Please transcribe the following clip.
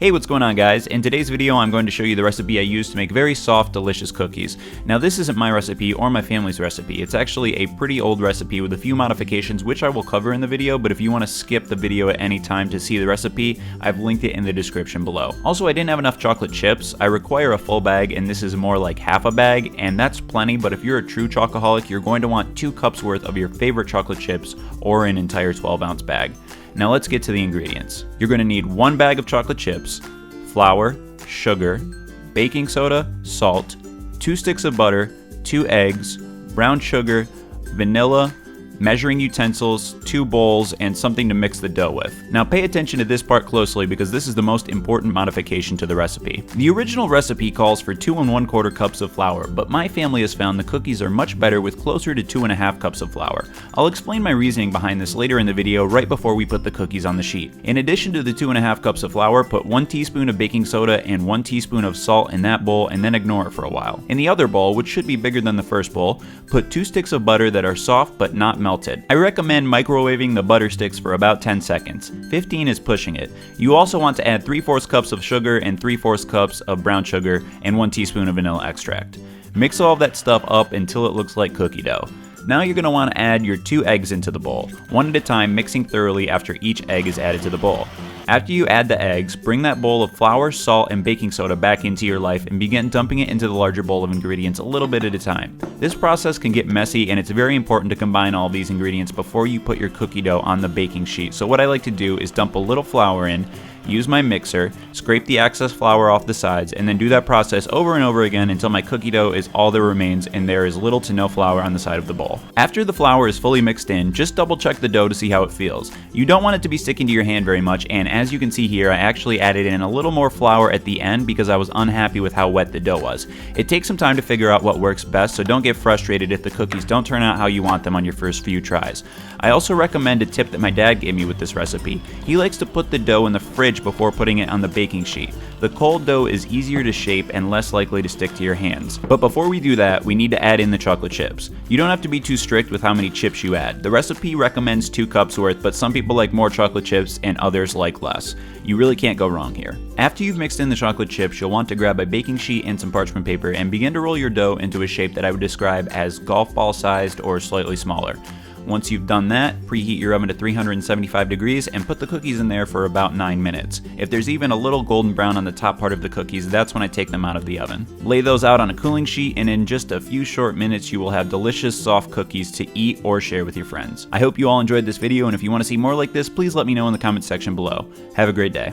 Hey, what's going on, guys? In today's video, I'm going to show you the recipe I use to make very soft, delicious cookies. Now, this isn't my recipe or my family's recipe. It's actually a pretty old recipe with a few modifications, which I will cover in the video, but if you want to skip the video at any time to see the recipe, I've linked it in the description below. Also, I didn't have enough chocolate chips. I require a full bag, and this is more like half a bag, and that's plenty, but if you're a true chocoholic, you're going to want 2 cups worth of your favorite chocolate chips or an entire 12-ounce bag. Now let's get to the ingredients. You're going to need 1 bag of chocolate chips, flour, sugar, baking soda, salt, 2 sticks of butter, 2 eggs, brown sugar, vanilla, measuring utensils, 2 bowls, and something to mix the dough with. Now pay attention to this part closely because this is the most important modification to the recipe. The original recipe calls for 2 1/4 cups of flour, but my family has found the cookies are much better with closer to 2 1/2 cups of flour. I'll explain my reasoning behind this later in the video right before we put the cookies on the sheet. In addition to the 2 1/2 cups of flour, put 1 teaspoon of baking soda and 1 teaspoon of salt in that bowl and then ignore it for a while. In the other bowl, which should be bigger than the first bowl, put 2 sticks of butter that are soft but not melted. I recommend microwaving the butter sticks for about 10 seconds. 15 is pushing it. You also want to add 3/4 cups of sugar and 3/4 cups of brown sugar and 1 teaspoon of vanilla extract. Mix all of that stuff up until it looks like cookie dough. Now you're going to want to add your 2 eggs into the bowl, one at a time, mixing thoroughly after each egg is added to the bowl. After you add the eggs, bring that bowl of flour, salt, and baking soda back into your life and begin dumping it into the larger bowl of ingredients a little bit at a time. This process can get messy, and it's very important to combine all these ingredients before you put your cookie dough on the baking sheet. So what I like to do is dump a little flour in, use my mixer, scrape the excess flour off the sides, and then do that process over and over again until my cookie dough is all that remains and there is little to no flour on the side of the bowl. After the flour is fully mixed in, just double check the dough to see how it feels. You don't want it to be sticking to your hand very much, and as you can see here, I actually added in a little more flour at the end because I was unhappy with how wet the dough was. It takes some time to figure out what works best, so don't get frustrated if the cookies don't turn out how you want them on your first few tries. I also recommend a tip that my dad gave me with this recipe. He likes to put the dough in the fridge before putting it on the baking sheet. The cold dough is easier to shape and less likely to stick to your hands. But before we do that, we need to add in the chocolate chips. You don't have to be too strict with how many chips you add. The recipe recommends 2 cups worth, but some people like more chocolate chips and others like less. You really can't go wrong here. After you've mixed in the chocolate chips, you'll want to grab a baking sheet and some parchment paper and begin to roll your dough into a shape that I would describe as golf ball sized or slightly smaller. Once you've done that, preheat your oven to 375 degrees and put the cookies in there for about 9 minutes. If there's even a little golden brown on the top part of the cookies, that's when I take them out of the oven. Lay those out on a cooling sheet, and in just a few short minutes, you will have delicious, soft cookies to eat or share with your friends. I hope you all enjoyed this video, and if you want to see more like this, please let me know in the comment section below. Have a great day.